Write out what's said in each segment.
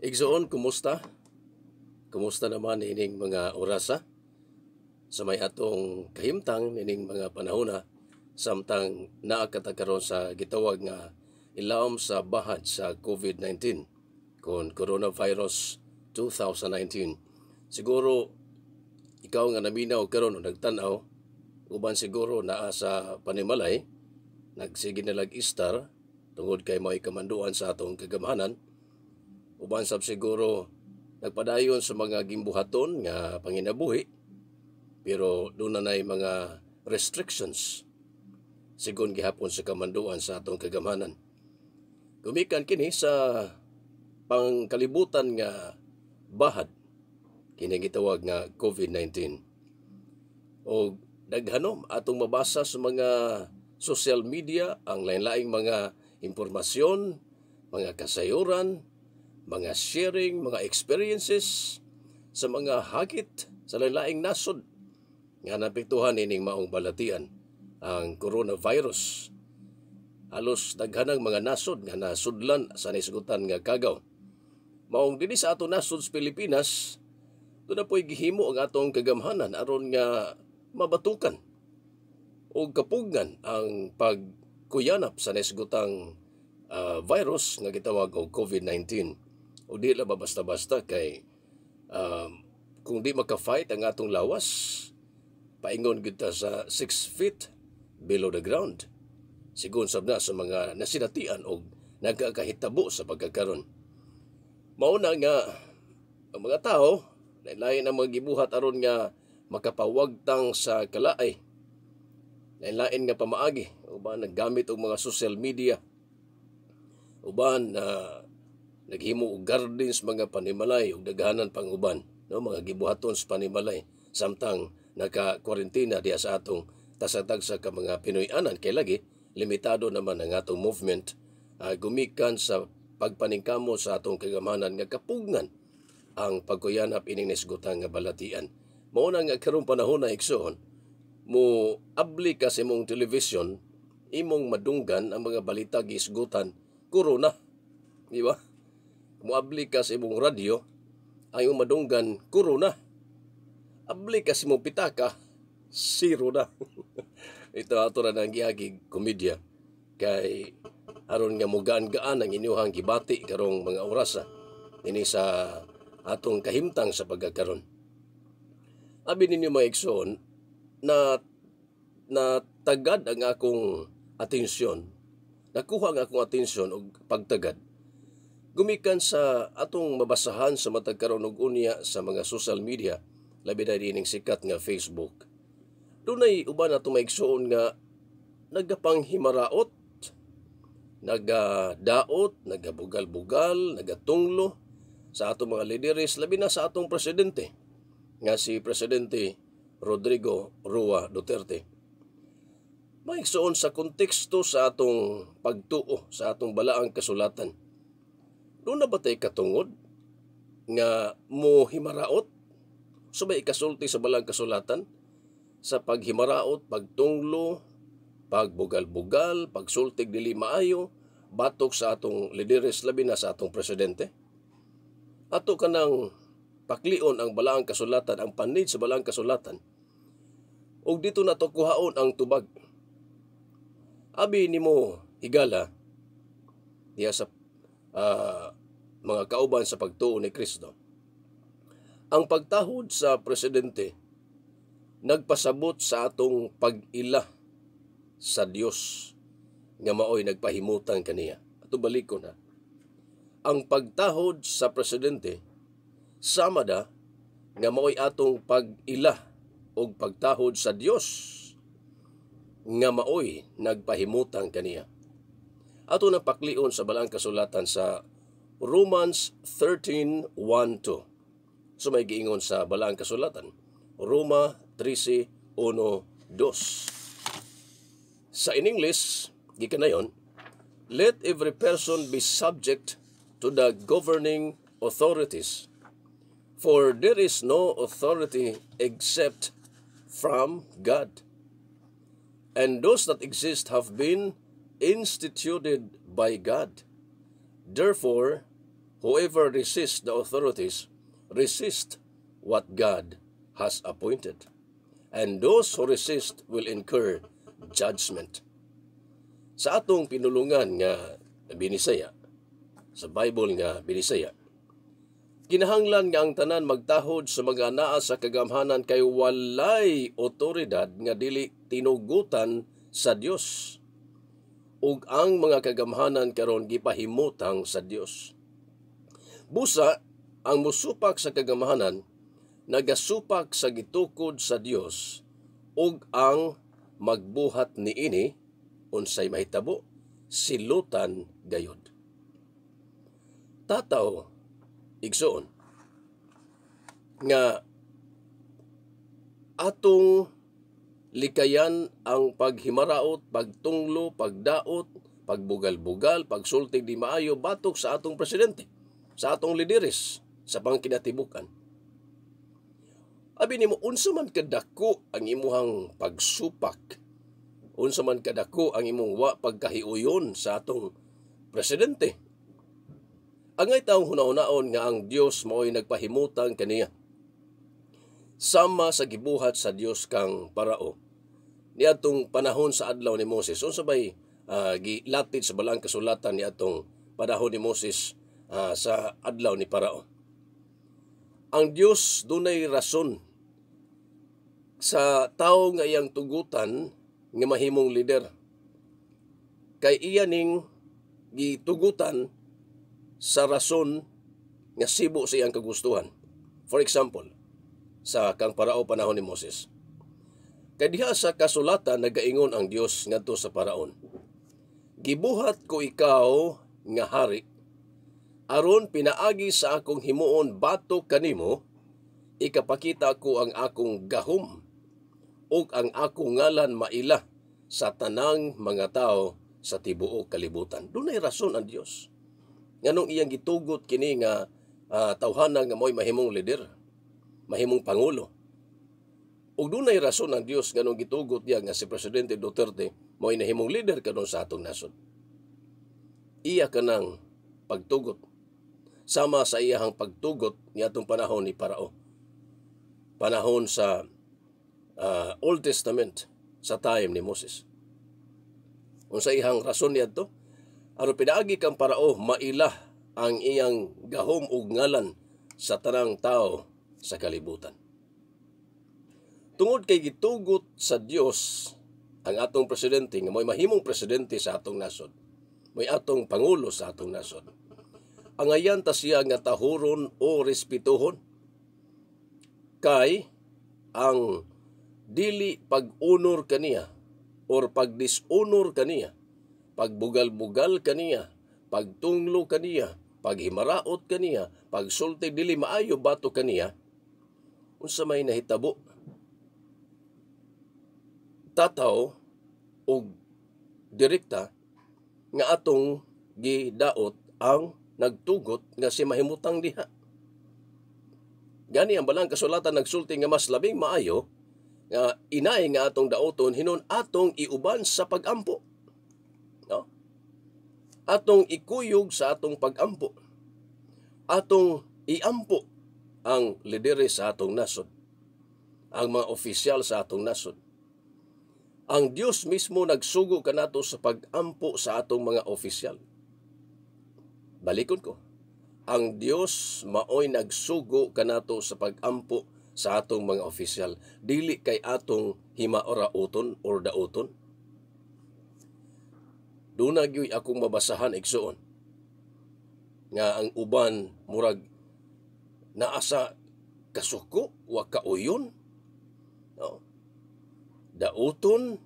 Igsoon, kumusta? Kumusta naman ining mga orasa? Sa may atong kahimtang ining mga panahona samtang naakatagkaron sa gitawag nga ilawom sa bahad sa COVID-19 kon coronavirus 2019. Siguro ikaw nga naminaw karon o nagtan-aw uban siguro naa sa panimalay nagsige nalag-istar tungod kay may kamanduan sa atong kagamhanan. Uban sab siguro nagpadayon sa mga gimbuhaton nga panginabuhi pero doon na mga restrictions sigon gihapon sa kamanduan sa atong kagamhanan. Gumikan kini sa pangkalibutan nga bahad kini gitawag nga COVID-19. O daghanom atong mabasa sa mga social media ang lain-laing mga impormasyon, mga kasayuran, mga sharing, mga experiences sa mga hagit sa lain-laing nasod nga napektuhan ining maong balatian ang coronavirus. Halos daghanang mga nasod nga nasudlan sa nisgutan nga kagaw. Maong dinhi sa ato nasod sa Pilipinas, doon na po'y gihimo ang atong kagamhanan aron nga mabatukan o kapugngan ang pagkuyanap sa nisgutang virus nga gitawag og COVID-19. O di lang basta-basta kay kung di maka-fight ang atong lawas, paingon kita sa 6 feet below the ground. Sigun sab na sa mga nasinatian o nagkakahitabo sa pagkakaron. Mauna nga ang mga tao, lain-lain ang mga gibuhat aron nga makapawagtang sa kalaay. Lain-lain nga pamaagi, uban naggamit og mga social media. Uban naghimo og gardens mga panimalay ug daghanan pang uban, no, mga gibuhaton sa panimalay samtang naka-quarantena diya sa atong tasatagsa ka mga Pinoy-anan kay lagi limitado naman ang atong movement gumikan sa pagpaningkamo sa atong kagamhanan nga kapugngan ang pagkuyanap ining nisgutang nga balatian. Mao na nga karong panahon na igsoon mo abli ka sa imong television imong madunggan ang mga balita gisgutan corona, di ba? Muabli ka sa imong radyo, ayaw madunggan, corona. Abli ka sa imong pitaka, zero na. Ito ato na ng giyagig komedya. Kay aron nga mugaan-gaan ang inyuhang gibati karong mga orasa. Ini sa atong kahimtang sa pagkakaron. Abi ninyo mga igsoon, na tagad ang akong atensyon. Nakuha ang akong atensyon og pagtagad gumikan sa atong mabasahan sa matag karon og unya sa mga social media, labi na dining sikat nga Facebook. Dunay uban atong maigsuon nga nagapanghimaraot, nagadaot, nagabugal-bugal, nagatunglo sa atong mga lideres, labi na sa atong presidente nga si Presidente Rodrigo Roa Duterte. Maigsuon sa konteksto sa atong pagtuo sa atong balaang kasulatan. Doon na ba tayo katungod nga mo himaraot? Subay ikasulti sa balang kasulatan sa paghimaraot, pagtunglo, pagbugal-bugal, pagsultig dili maayo, batok sa atong lideres labi na sa atong presidente. Ato kanang paklion ang balang kasulatan, ang panid sa balang kasulatan. Og dito na to kuhaon ang tubag. Abi nimo higala diya sa mga kauban sa pagtuo ni Kristo. Ang pagtahod sa presidente nagpasabot sa atong pag-ila sa Dios nga maoy nagpahimutan kaniya. Ato balikon ha. Ang pagtahod sa presidente sama da nga maoy atong pag-ila o pagtahod sa Dios nga maoy nagpahimutan kaniya. Ato na paklion sa balang kasulatan sa Romans 13:1-2. So may giingon sa balang kasulatan, Roma 13:1-2. Sa in English, gikanayon, let every person be subject to the governing authorities, for there is no authority except from God. And those that exist have been instituted by God. Therefore, Whoever resists the authorities resist what God has appointed. And those who resist will incur judgment. Sa atong pinulungan nga binisaya, sa Bible nga binisaya, kinahanglan nga ang tanan magtahod sa mga naa sa kagamhanan kay walay otoridad nga dili tinugutan sa Dios, ug ang mga kagamhanan karon gipahimutang sa Dios. Busa, ang musupak sa kagamhanan nagasupak sa gitukod sa Dios, ug ang magbuhat niini unsay mahitabo silutan gayod. Tataw igsoon nga atong likayan ang paghimaraot, pagtunglo, pagdaot, pagbugal-bugal, pagsultig di maayo batok sa atong presidente, sa atong lideres sa pangkinatibukan. Abi nimo, unsa man kadako ang imuhang pagsupak, unsa man kadako ang imong wa pagkahiuyon sa atong presidente. Angay taong hunahunaon nga ang Dios mao'y nagpahimutang kaniya. Sama sa gibuhat sa Dios kang Parao. Niadtong panahon sa adlaw ni Moses, unsa bay gilatid sa balang kasulatan niadtong panahon ni Moses sa adlaw ni Parao. Ang Dios dunay rason sa tawo nga iyang tugutan nga mahimong lider. Kay iya ning gitugutan sa rason nga sibo sa iyang kagustuhan. For example, sa kang Parao panahon ni Moses. Kay diha sa kasulatan nagaingon ang Dios ngadto sa Paraon, gibuhat ko ikaw nga hari, aron pinaagi sa akong himuon batok kanimo, ikapakita ko ang akong gahom, ug ang akong ngalan maila sa tanang mga tao sa tibuok kalibutan. Dunay rason ang Dios nganong iyang gitugot kini nga tawhana nga mo'y mahimong lider, mahimong pangulo. Ug dunay rason ang Dios nganong gitugot niya nga si Presidente Duterte mo'y nahimong lider kanon sa atong nasod. Iya kanang pagtugot sama sa iyahang pagtugot niadtong panahon ni Parao. Panahon sa Old Testament sa time ni Moses. Unsa iyang rason niadto? Aron pinaagi kang Parao maila ang iyang gahom ug ngalan sa tanang tao sa kalibutan. Tungod kay gitugot sa Dios ang atong presidente nga mo'y mahimong presidente sa atong nasod, mo'y atong pangulo sa atong nasod, angayan ta siya nga tahuron o respetuhon. Kay ang dili pag-honor kaniya or pag-dishonor kaniya, pagbugal-bugal kaniya, pagtunglo kaniya, paghimaraot kaniya, pagsulti dili maayo bato kaniya, unsa may nahitabo tataw og direkta nga atong gidaot ang nagtugot nga si mahimutang diha. Gani ang balang kasulatan nagsulti nga mas labing maayo nga inay nga atong daoton hinon atong iuban sa pagampo. No? Atong ikuyog sa atong pagampo. Atong iampo ang lideres sa atong nasod, ang mga opisyal sa atong nasod. Ang Dios mismo nagsugo kanato sa pagampo sa atong mga opisyal. Balikon ko, ang Dios maoy nagsugo kanato sa pagampo sa atong mga opisyal, dili kay atong himaorauton or dauton. Duna gyud akong mabasahan igsoon nga ang uban murag naa sa kasuko wa kauyon. No? Dauton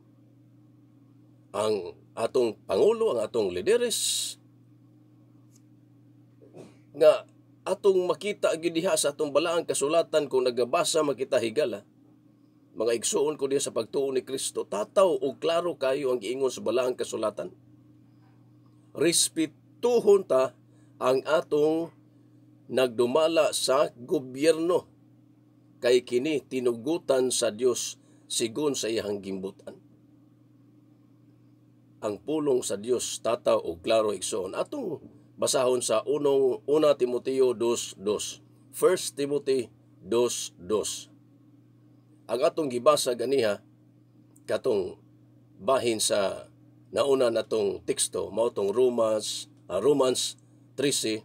ang atong pangulo, ang atong lideres nga atong makita gyud diha sa atong balaang kasulatan kung nagabasa makita higala. Mga igsuon ko diha sa pagtuo ni Kristo, tataw og klaro kayo ang giingon sa balaang kasulatan. Respetuhon ta ang atong nagdumala sa gobyerno kay kini tinugutan sa Dios sigon sa iyang gimbutan. Ang pulong sa Dios tataw og klaro igsoon atong basahon sa una Timoteo 2:2. 1 Timothy 2:2. Ang atong gibasa ganiha katong bahin sa nauna natong teksto mao tong Romans 13:1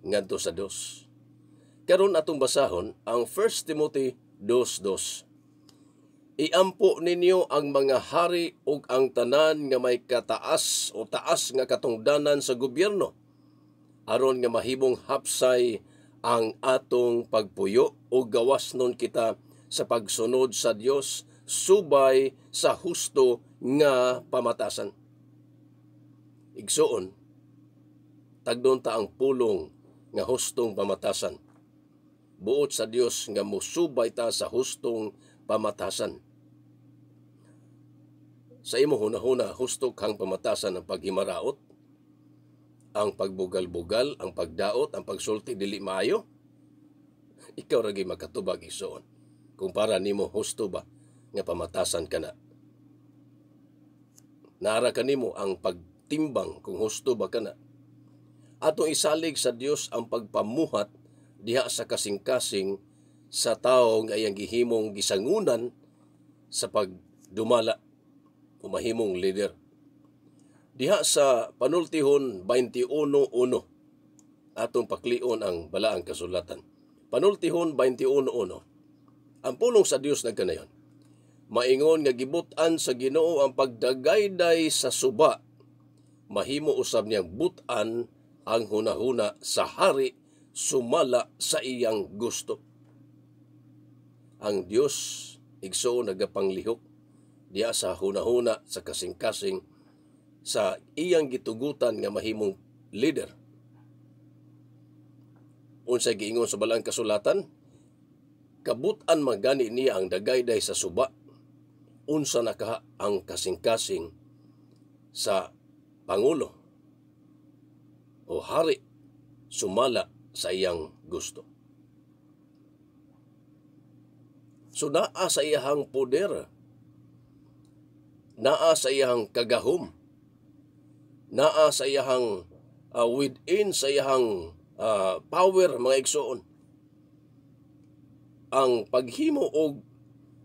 ngadto sa 2. Karon atong basahon ang 1 Timothy 2:2. Iampo ninyo ang mga hari ug ang tanan nga may kataas o taas nga katungdanan sa gobyerno aron nga mahimong hapsay ang atong pagpuyo o gawasnon kita sa pagsunod sa Dios subay sa husto nga pamatasan. Igsoon, tagdon ta ang pulong nga hustong pamatasan. Buot sa Dios nga musubay ta sa hustong pamatasan. Sa imo hunahuna husto kang pamatasan ang paghimaraot, ang pagbugal-bugal, ang pagdaot, ang pagsulti dili maayo. Ikaw ra gyud makatubag igsoon. Kung para nimo husto ba nga pamatasan kana. Nara kanimo ang pagtimbang kung husto ba kana. Atong isalig sa Dios ang pagpamuhat diha sa kasing-kasing sa tawo nga iyang gihimong gisangunan sa pagdumala o mahimong leader. Diha sa Panultihon 21:1 atong paklion ang balaang kasulatan. Panultihon 21:1. Ang pulong sa Dios nagkanayon. Maingon nga gibutan sa Ginoo ang pagdagayday sa suba. Mahimo usab niyang butan ang hunahuna sa hari sumala sa iyang gusto. Ang Dios igsoon nagapanglihok diya sa hunahuna sa kasing-kasing sa iyang gitugutan nga mahimong leader. Unsay giingon sa balaang kasulatan, kabutan magani niya ang dagayday sa suba. Unsa na ka ang kasing-kasing sa pangulo o hari sumala sa iyang gusto. So naa sa iyang poder, naa sa iyang kagahom, naa sa iyang within sa iyang power mga igsoon ang paghimo og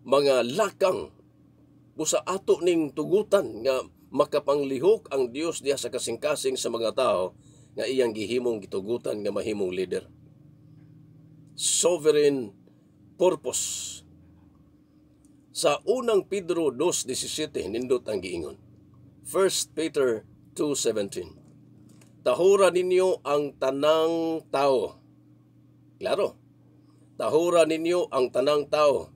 mga lakang busa ato ning tugutan nga makapanglihok ang Dios diha sa kasing-kasing sa mga tao nga iyang gihimong gitugutan nga mahimong leader. Sovereign purpose. Sa unang Pedro 2:17 nindot ang giingon. 1 Peter 2:17. Tahura ninyo ang tanang tao. Klaro. Tahura ninyo ang tanang tao.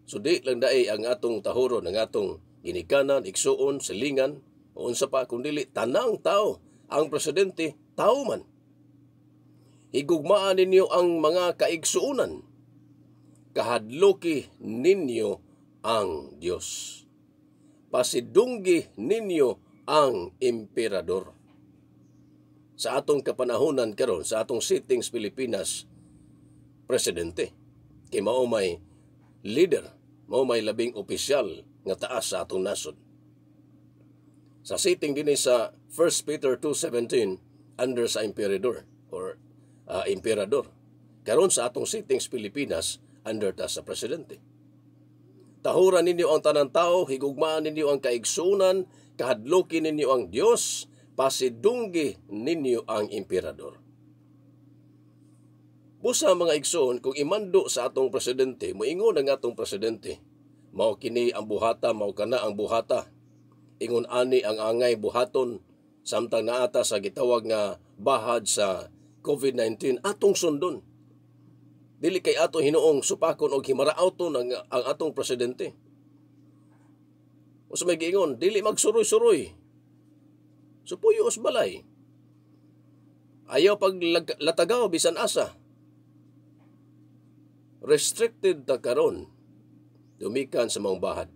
So di lang daay ang atong tahuro ng atong ginikanan, igsuon, silingan, o unsa pa kundili tanang tao. Ang presidente, tao man. Higugmaan ninyo ang mga kaigsuunan. Kahadloki ninyo ang Dios. Pasidunggi ninyo ang emperador. Sa atong kapanahunan karon, sa atong sittings Pilipinas, presidente. Kay mao may leader, mao may labing opisyal nga taas sa atong nasod. Sa sitting dinhi sa 1 Peter 2:17 under sa emperador or emperador. Karon sa atong sittings Pilipinas under ta sa presidente. Tahuran ninyo ang tanang tao, higugmaan ninyo ang kaigsunan, kahadlokin ninyo ang Dios, pasidunggi ninyo ang emperador. Busa mga igsoon, kung imando sa atong presidente, moingon ang atong presidente, mao kini ang buhata, mao kana ang buhata. Ingon ani ang angay buhaton, samtang naata sa gitawag nga bahad sa COVID-19, atong sundon. Dili kay ato hinuong supakon og himaraoton ang atong presidente. Usa may giingon, dili magsuroy-suroy. Supuyo us balay. Ayaw paglatagaw bisan asa. Restricted ta karon dumikan sa mga bahad.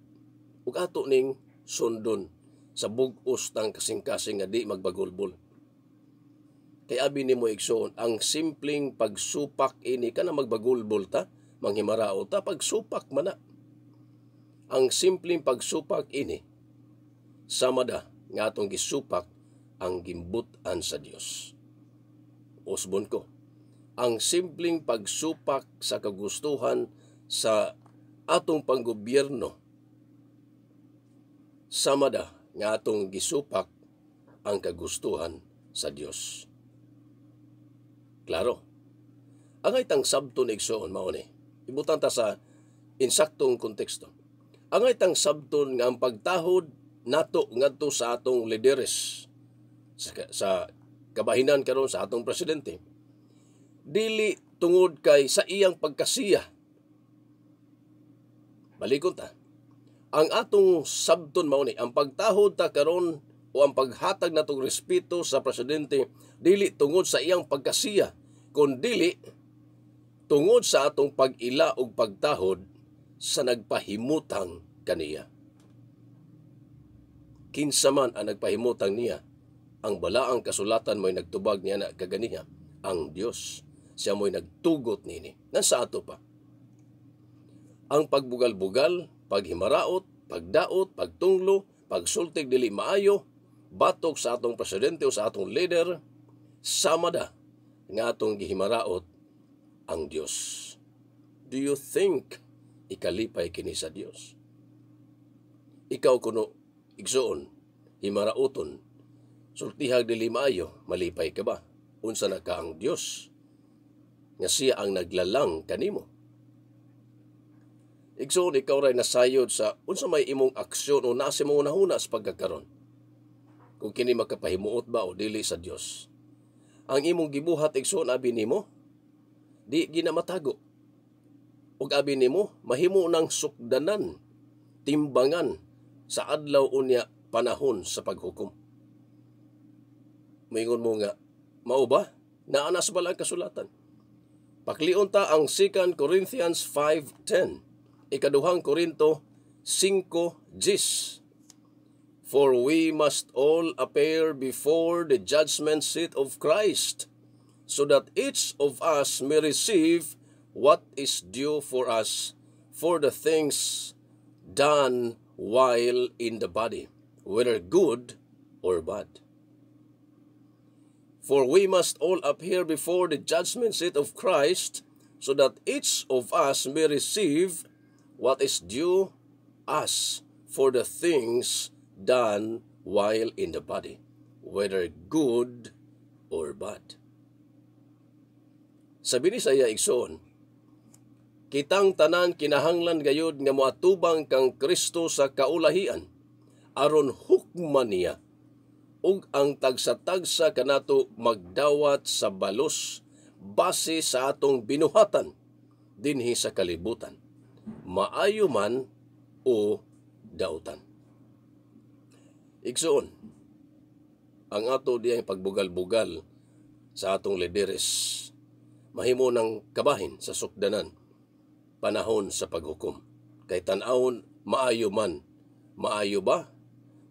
Ug ato ning sundon sa bug-os tang kasing-kasing nga di magbagulbol. Kay abi nimo igsoon ang simpleng pagsupak ini kana magbagulbol ta, manghimarao ta pagsupak man na. Ang simpleng pagsupak ini sama da nga atong gisupak ang gimbutan sa Dios. Usbon ko, ang simpleng pagsupak sa kagustuhan sa atong panggobyerno sama da nga atong gisupak ang kagustuhan sa Dios. Klaro. Ang itang sabton igsoon mao ni. Ibutan ta sa insaktong konteksto. Ang itang sabton nga ang pagtahod nato ngadto sa atong lideres sa kabahinan karon sa atong presidente, dili tungod kay sa iyang pagkasiya. Balikon ta. Ang atong sabton mao ni, ang pagtahod ta karon o ang paghatag natong respeto sa presidente dili tungod sa iyang pagkasiya, kundi tungod sa atong pag-ila og pagtahod sa nagpahimutang kaniya. Kinsa man ang nagpahimutang niya, ang balaang kasulatan mo'y nagtubag niya na kaganiya, ang Dios. Siya mo'y nagtugot nini. Nasa ato pa. Ang pagbugal-bugal, paghimaraot, pagdaot, pagtunglo, pagsultig dili maayo, batok sa atong presidente o sa atong leader, sama da nga atong gihimaraot ang Dios. Do you think ikalipay kini sa Dios? Ikaw kuno igsoon, himaraoton, sultihag dili maayo, malipay ka ba? Unsa na ka ang Dios nga siya ang naglalang kanimo? Igsoon, ikaw ray nasayod sa unsa may imong aksyon o nasa mong nahuna sa pagkakaron. Kung kini makapahimuot ba o dili sa Dios. Ang imong gibuhat igsoon abi nimo, di ginamatago. Ug abi nimo mahimo ng sukdanan, timbangan sa adlaw unya panahon sa paghukom. Moingon mo nga, mao ba? Naa na sa balang kasulatan. Paklion ta ang 2 Corinthians 5:10. Ikaduhang Korinto 5:10. For we must all appear before the judgment seat of Christ, so that each of us may receive what is due for us for the things done while in the body, whether good or bad. For we must all appear before the judgment seat of Christ, so that each of us may receive what is due us for the things done while in the body, whether good or bad. Sabi ni saya igsoon, kitang tanan kinahanglan gayud nga moatubang kang Kristo sa kaulahian, aron hukman niya, ug ang tagsa-tagsa kanato magdawat sa balos base sa atong binuhatan dinhi sa kalibutan, maayo man o dautan. Igsoon, ang ato diyang pagbugal-bugal sa atong lideres, mahimo ng kabahin sa sukdanan, panahon sa paghukom. Kay tan-awon, maayo man. Maayo ba?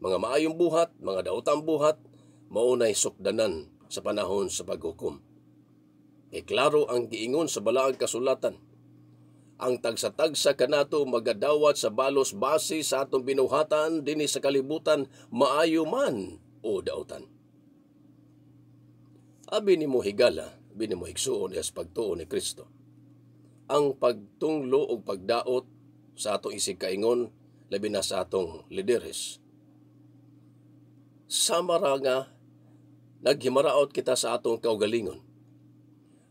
Mga maayong buhat, mga daotang buhat, maunay sukdanan sa panahon sa paghukom. E klaro ang giingon sa balaang kasulatan, ang tagsa-tagsa kanato magadawat sa balos base sa atong binuhatan dinhi sa kalibutan, maayo man o dautan. Abi nimo higala, abi nimo igsuon sa pagtuo ni Kristo. Ang pagtunglo o pagdaot sa atong isig kaingon, labi na sa atong lideres, samara nga naghimaraot kita sa atong kaugalingon.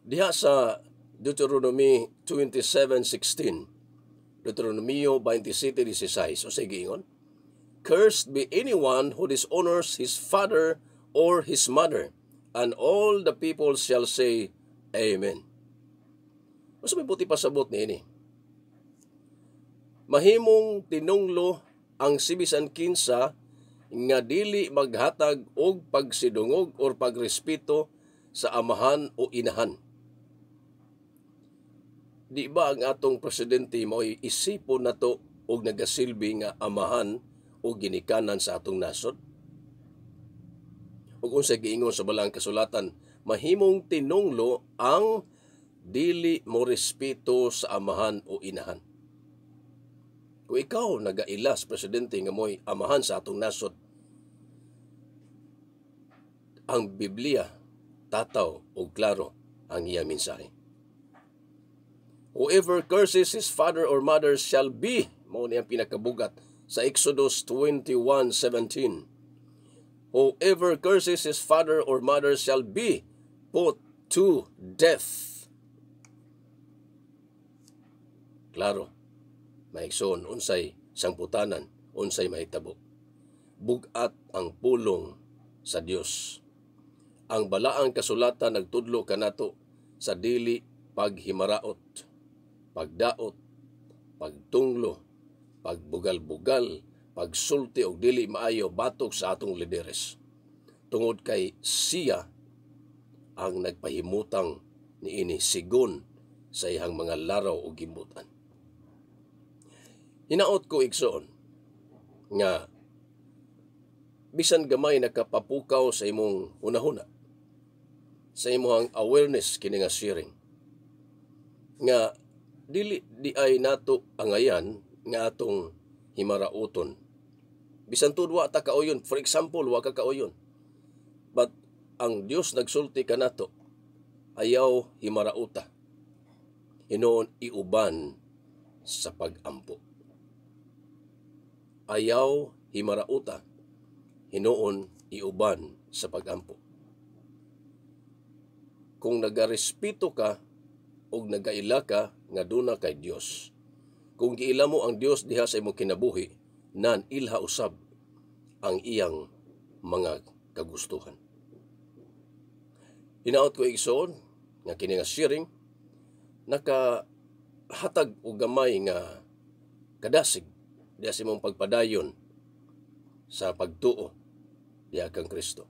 Diha sa Deuteronomy 27:16, Deuteronomio 27:16, o sige ingon, cursed be anyone who dishonors his father or his mother, and all the people shall say, Amen. Mas may buti pasabot ni ini. Mahimong tinunglo ang sibisan kinsa nga dili maghatag og pagsidungog or pagrespeto sa amahan o inahan. Di ba ang atong presidente mo'y isipon nato og nagasilbi nga amahan o ginikanan sa atong nasod? Ug unsa giingon sa balang kasulatan, mahimong tinunglo ang dili mo respeto sa amahan o inahan. Kung ikaw nagailas presidente nga mo'y amahan sa atong nasod, ang Biblia tataw o klaro ang iya mensahe. Whoever curses his father or mother shall be, mao ni ang pinakabugat sa Exodus 21:17. Whoever curses his father or mother shall be put to death. Klaro, maigsoon unsay sangputanan, unsay mahitabo. Bugat ang pulong sa Dios. Ang balaang kasulatan nagtudlo kanato sa dili paghimaraot, pagdaot, pagtunglo, pagbugal-bugal, pagsulti og dili maayo batok sa atong lideres. Tungod kay siya ang nagpahimutang niini sigon sa iyang mga laraw o gimbutan. Hinaot ko igsoon nga bisan gamay nakapapukaw sa imong hunahuna, sa imong awareness kini nga sharing, nga dili di ay nato angayan nga atong himarauton. Bisan tud wa ta kauyon, for example, wa ka kauyon. But ang Dios nagsulti kanato, ayaw himarauta. Hinoon iuban sa pagampo. Ayaw himarauta. Hinoon iuban sa pagampo. Kung nagarespeto ka o nagaila ka nga duna kay Dios, kung giila mo ang Dios diha sa imong kinabuhi, nan ilha usab ang iyang mga kagustuhan. Hinaot ko igsoon nga kini nga sharing nakahatag og gamay nga kadasig diha sa imong pagpadayon sa pagtuo diha kang Kristo.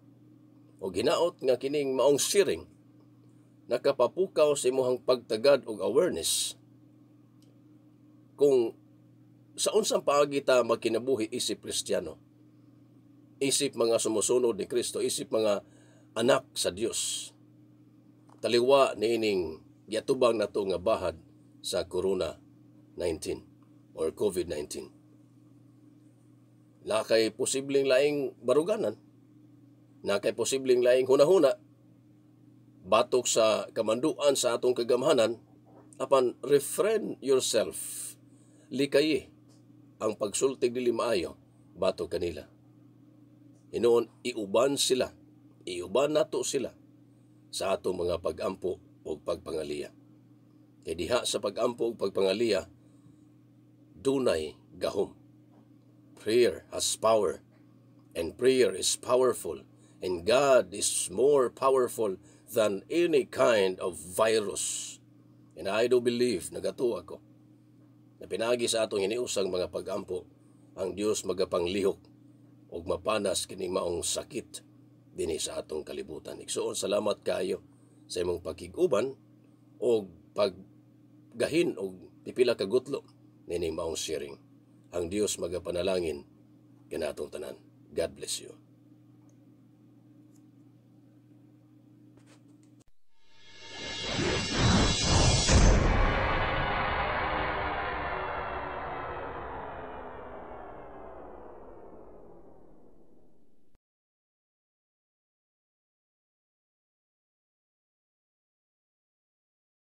O ginaot nga kining maong sharing nakapapukaw sa imong pagtagad og awareness kung sa unsang paagi ta magkinabuhi isip Kristiyano, isip mga sumusunod ni Kristo, isip mga anak sa Dios. Taliwa niining giatubang nato nga bahad sa Corona-19 or COVID-19. Nakay posibleng laing baruganan, nakay posibleng laing hunahuna, batok sa kamanduan sa atong kagamhanan, apan refrain yourself. Likayi ang pagsultig dili maayo batok kanila. Hinoon iuban sila, iuban nato sila sa atong mga pagampo o pagpangaliya. Kay diha sa pagampo o pagpangaliya, dunay gahom. Prayer has power, and prayer is powerful, and God is more powerful than any kind of virus. And I do believe, nagatuwa ko, na pinagi sa atong hiniusang mga pagampo, ang Dios magapanglihok o mapanas kining maong sakit dinhi sa atong kalibutan. Igsoon, salamat kayo sa imong pakiguban o paggahin o pipila ka gutlo nining maong sharing. Ang Dios magapanalangin kanatong tanan. God bless you.